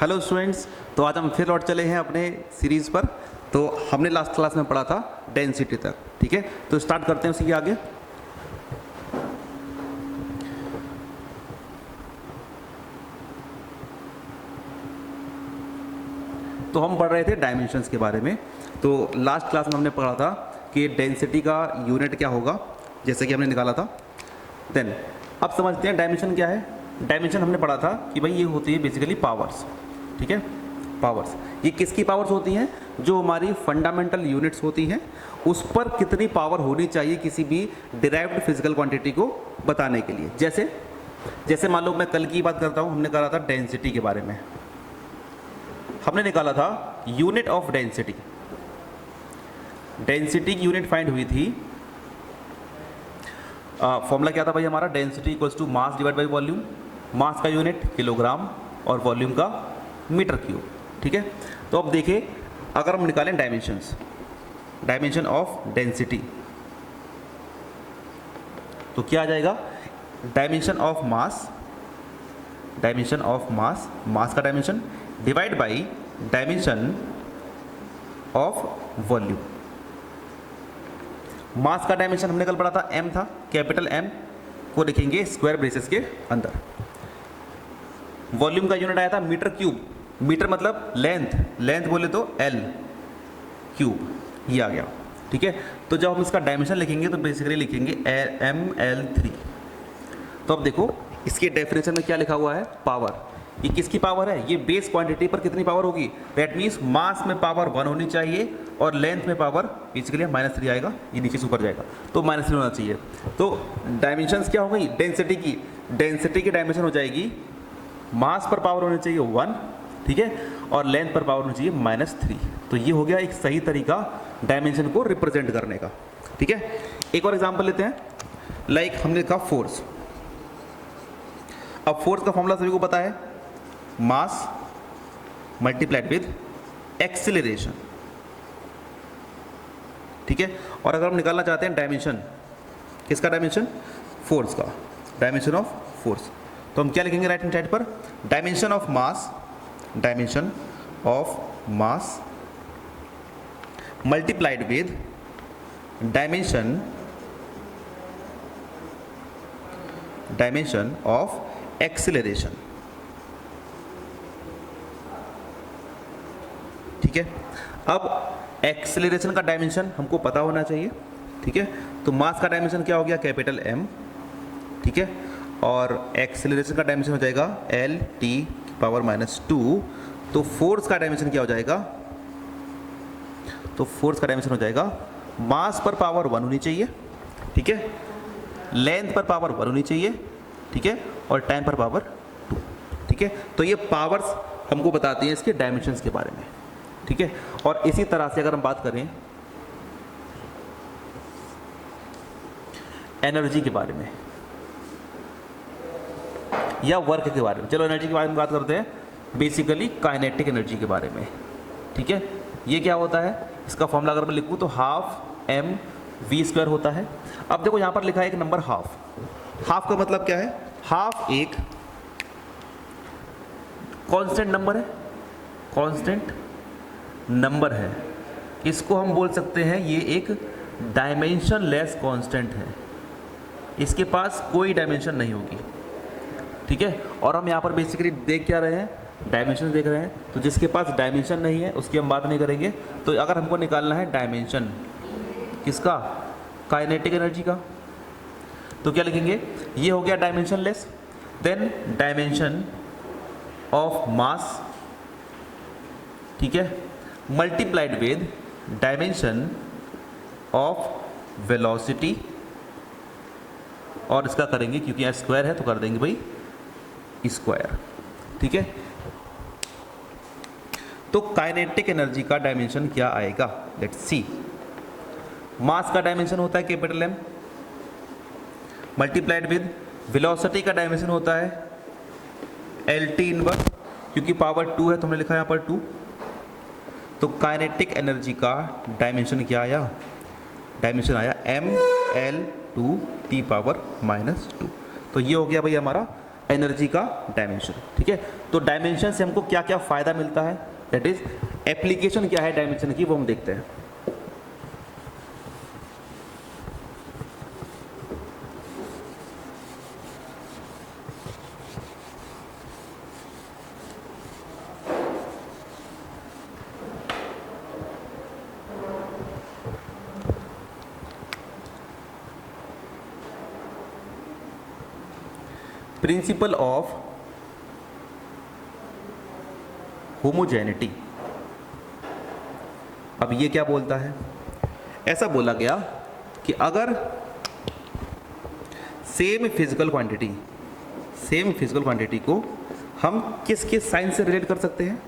Hello students. तो आज हम फिर लौट चले हैं अपने सीरीज़ पर। तो हमने लास्ट क्लास में पढ़ा था डेंसिटी तक, ठीक है। तो स्टार्ट करते हैं उसी के आगे। तो हम पढ़ रहे थे डायमेंशंस के बारे में। तो लास्ट क्लास में हमने पढ़ा था कि डेंसिटी का यूनिट क्या होगा, जैसे कि हमने निकाला था। देन अब समझते हैं डायमेंशन क्या है। डायमेंशन हमने पढ़ा था कि भाई ये होती है बेसिकली पावर्स, ठीक है। पावर्स, ये किसकी पावर्स होती हैं? जो हमारी फंडामेंटल यूनिट्स होती हैं, उस पर कितनी पावर होनी चाहिए किसी भी डिराइव्ड फिजिकल क्वांटिटी को बताने के लिए। जैसे मान लो मैं कल की बात करता हूँ, हमने कहा था डेंसिटी के बारे में। हमने निकाला था यूनिट ऑफ डेंसिटी। डेंसिटी की यूनिट फाइंड हुई थी। फॉर्मूला क्या था भाई हमारा? Density equals to mass divide by volume. Mass का यूनिट किलोग्राम और वॉल्यूम का मीटर क्यूब, ठीक है। तो अब देखिए, अगर हम निकालें डायमेंशंस, डायमेंशन ऑफ डेंसिटी, तो क्या आ जाएगा? Dimension of mass, dimension of mass, mass का dimension divide by dimension of volume. Mass का डायमेंशन हमने कल पढ़ा था m था, कैपिटल M को लिखेंगे स्क्वायर ब्रेसेस के अंदर। वॉल्यूम का यूनिट आया था मीटर क्यूब। मीटर मतलब लेंथ, लेंथ बोले तो L क्यूब, ये आ गया, ठीक है। तो जब हम इसका डायमेंशन लिखेंगे तो बेसिकली लिखेंगे ml3। तो अब देखो इसके डेफिनेशन में क्या लिखा हुआ है? पावर। ये किसकी पावर है? ये बेस क्वांटिटी पर कितनी पावर होगी? दैट मीन्स मास में पावर 1 होनी चाहिए और लेंथ में पावर बेसिकली -3 आएगा, ये नीचे से ऊपर जाएगा, तो -3 होना चाहिए। तो डायमेंशंस क्या हो गई डेंसिटी की? डेंसिटी की डायमेंशन हो जाएगी मास पर पावर होनी चाहिए 1, ठीक है, और लेंथ पर पावर होनी चाहिए -3। तो ये हो गया एक सही तरीका डायमेंशन को रिप्रेजेंट करने का, ठीक है। एक और एग्जाम्पल लेते हैं। लाइक हमने लिखा फोर्स। अब फोर्स का फॉर्मूला सभी को पता है, मास मल्टीप्लाइड विद एक्सीलरेशन, ठीक है। और अगर हम निकालना चाहते हैं डायमेंशन, किसका डायमेंशन? फोर्स का, डायमेंशन ऑफ फोर्स, तो हम क्या लिखेंगे राइट हैंड साइड पर? Dimension of mass, dimension of mass multiplied with dimension of acceleration, ठीक है। अब एक्सेलरेशन का डायमेंशन हमको पता होना चाहिए, ठीक है। तो मास का डायमेंशन क्या हो गया? कैपिटल M, ठीक है, और एक्सेलरेशन का डायमेंशन हो जाएगा L(t⁻²). तो फोर्स का डायमेंशन क्या हो जाएगा? तो फोर्स का डायमेंशन हो जाएगा मास पर पावर 1 होनी चाहिए, ठीक है, लेंथ पर पावर 1 होनी चाहिए, ठीक है, और टाइम पर पावर 2, ठीक है। तो ये पावर्स हमको बताती हैं इसके डायमेंशंस के बारे में, ठीक है। और इसी तरह से अगर हम बात करें एनर्जी के बारे में या वर्क के बारे में, चलो एनर्जी के बारे में बात करते हैं, बेसिकली काइनेटिक एनर्जी के बारे में, ठीक है। ये क्या होता है? इसका फॉर्मूला अगर मैं लिखूँ तो ½mv² होता है। अब देखो यहाँ पर लिखा है एक नंबर हाफ। हाफ का मतलब क्या है? हाफ एक कांस्टेंट नंबर है, कांस्टेंट नंबर है। इसको हम बोल सकते हैं ये एक डायमेंशन लेस कांस्टेंट है, इसके पास कोई डायमेंशन नहीं होगी, ठीक है। और हम यहाँ पर बेसिकली देख क्या रहे हैं? डायमेंशन देख रहे हैं। तो जिसके पास डायमेंशन नहीं है उसकी हम बात नहीं करेंगे। तो अगर हमको निकालना है डायमेंशन किसका? काइनेटिक एनर्जी का, तो क्या लिखेंगे? ये हो गया dimensionless. Then dimension of mass, ठीक है, multiplied with dimension of velocity, और इसका करेंगे क्योंकि यहाँ स्क्वायर है तो कर देंगे भाई स्क्वायर, ठीक है। तो काइनेटिक एनर्जी का डायमेंशन क्या आएगा? Let's see. मास का डायमेंशन होता है capital M multiplied with velocity का डायमेंशन होता है L(t⁻²), क्योंकि पावर 2 है तो हमने लिखा है यहाँ पर 2। तो काइनेटिक एनर्जी का डायमेंशन क्या आया? डायमेंशन आया ml(2)t⁻²। तो ये हो गया भाई हमारा एनर्जी का डायमेंशन। ठीक है, तो डायमेंशन से हमको क्या क्या फ़ायदा मिलता है, दैट इज एप्लीकेशन क्या है डायमेंशन की, वो हम देखते हैं। Principle of homogeneity. अब ये क्या बोलता है, ऐसा बोला गया कि अगर सेम फिजिकल क्वांटिटी को हम किस किस साइन से रिलेट कर सकते हैं।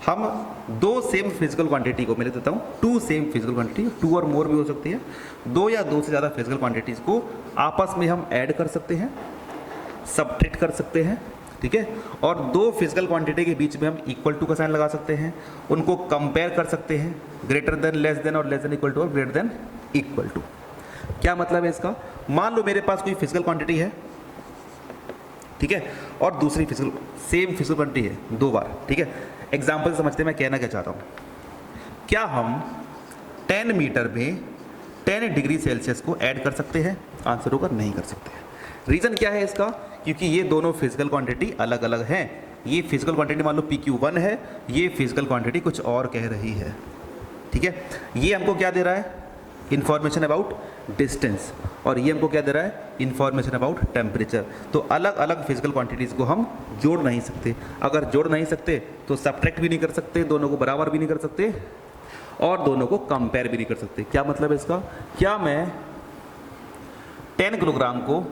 हम दो सेम फिजिकल क्वांटिटी को, मैं लिख देता हूँ, two same physical quantity, two और मोर भी हो सकती है, दो या दो से ज़्यादा फिजिकल क्वांटिटीज़ को आपस में हम ऐड कर सकते हैं, सब्ट्रैक्ट कर सकते हैं। ठीक है, और दो फिजिकल क्वांटिटी के बीच में हम इक्वल टू का साइन लगा सकते हैं, उनको कंपेयर कर सकते हैं, ग्रेटर देन, लेस देन, और लेस देन इक्वल टू, और ग्रेटर देन इक्वल टू। क्या मतलब है इसका, मान लो मेरे पास कोई फिजिकल क्वांटिटी है, ठीक है, और दूसरी सेम फिजिकल क्वांटिटी है दो बार। ठीक है, एग्जाम्पल समझते हैं मैं कहना क्या चाहता हूँ। क्या हम 10 मीटर में 10 डिग्री सेल्सियस को ऐड कर सकते हैं? आंसर होगा नहीं कर सकते। रीज़न क्या है इसका, क्योंकि ये दोनों फिजिकल क्वांटिटी अलग अलग हैं। ये फिजिकल क्वांटिटी मान लो PQ1 है, ये फिजिकल क्वांटिटी कुछ और कह रही है। ठीक है, ये हमको क्या दे रहा है, इंफॉर्मेशन अबाउट डिस्टेंस, और ये हमको क्या दे रहा है, इंफॉर्मेशन अबाउट टेम्परेचर। तो अलग अलग फिजिकल क्वांटिटीज़ को हम जोड़ नहीं सकते। अगर जोड़ नहीं सकते तो सब्ट्रैक्ट भी नहीं कर सकते, दोनों को बराबर भी नहीं कर सकते, और दोनों को कंपेयर भी नहीं कर सकते। क्या मतलब है इसका, क्या मैं 10 किलोग्राम को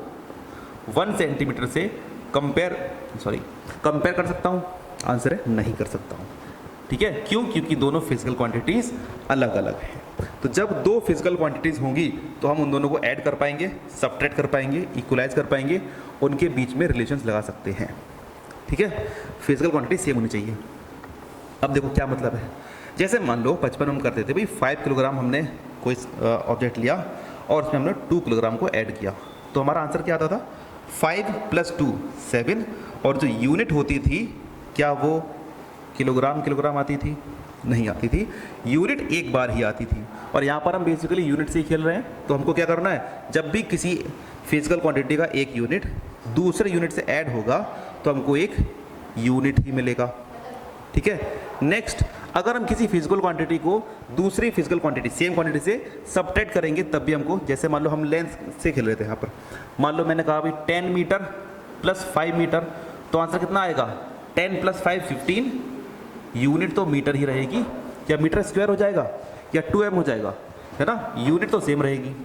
1 सेंटीमीटर से कंपेयर कर सकता हूँ? आंसर है नहीं कर सकता हूँ। ठीक है, क्यों? क्योंकि दोनों फिजिकल क्वांटिटीज़ अलग अलग हैं। तो जब दो फिजिकल क्वांटिटीज़ होंगी तो हम उन दोनों को ऐड कर पाएंगे, सब्ट्रैक्ट कर पाएंगे, इक्वलाइज कर पाएंगे, उनके बीच में रिलेशंस लगा सकते हैं। ठीक है, फिजिकल क्वांटिटी सेम होनी चाहिए। अब देखो क्या मतलब है, जैसे मान लो 55 हम करते थे भाई, 5 किलोग्राम हमने कोई ऑब्जेक्ट लिया और उसमें हमने 2 किलोग्राम को ऐड किया, तो हमारा आंसर क्या आता था, 5 + 2 7, और जो यूनिट होती थी क्या वो किलोग्राम आती थी? नहीं आती थी, यूनिट एक बार ही आती थी। और यहाँ पर हम बेसिकली यूनिट से ही खेल रहे हैं, तो हमको क्या करना है, जब भी किसी फिजिकल क्वांटिटी का एक यूनिट दूसरे यूनिट से ऐड होगा तो हमको एक यूनिट ही मिलेगा। ठीक है, नेक्स्ट, अगर हम किसी फिजिकल क्वांटिटी को दूसरी फिजिकल क्वांटिटी सेम क्वांटिटी से सब्ट्रैक्ट करेंगे तब भी हमको, जैसे मान लो हम लेंथ से खेल रहे थे यहाँ पर, मान लो मैंने कहा भाई 10 मीटर + 5 मीटर, तो आंसर कितना आएगा, 10 + 5 15, यूनिट तो मीटर ही रहेगी, या मीटर स्क्वायर हो जाएगा या 2m हो जाएगा, है ना, यूनिट तो सेम रहेगी।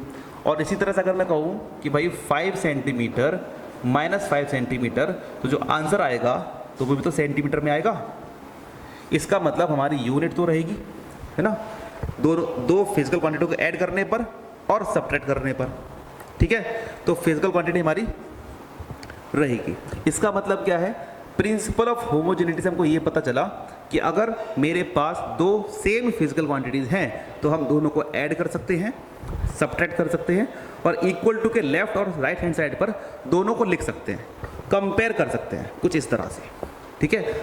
और इसी तरह से अगर मैं कहूँ कि भाई 5 सेंटीमीटर - 5 सेंटीमीटर, तो जो आंसर आएगा तो वो भी तो सेंटीमीटर में आएगा। इसका मतलब हमारी यूनिट तो रहेगी, है ना, दो फिजिकल क्वांटिटी को ऐड करने पर और सब्ट्रैक्ट करने पर। ठीक है, तो फिजिकल क्वांटिटी हमारी रहेगी। इसका मतलब क्या है, प्रिंसिपल ऑफ होमोजेनिटी से हमको ये पता चला कि अगर मेरे पास दो सेम फिजिकल क्वांटिटीज़ हैं तो हम दोनों को ऐड कर सकते हैं, सब्ट्रैक्ट कर सकते हैं, और इक्वल टू के लेफ्ट और राइट हैंड साइड पर दोनों को लिख सकते हैं, कंपेयर कर सकते हैं, कुछ इस तरह से। ठीक है।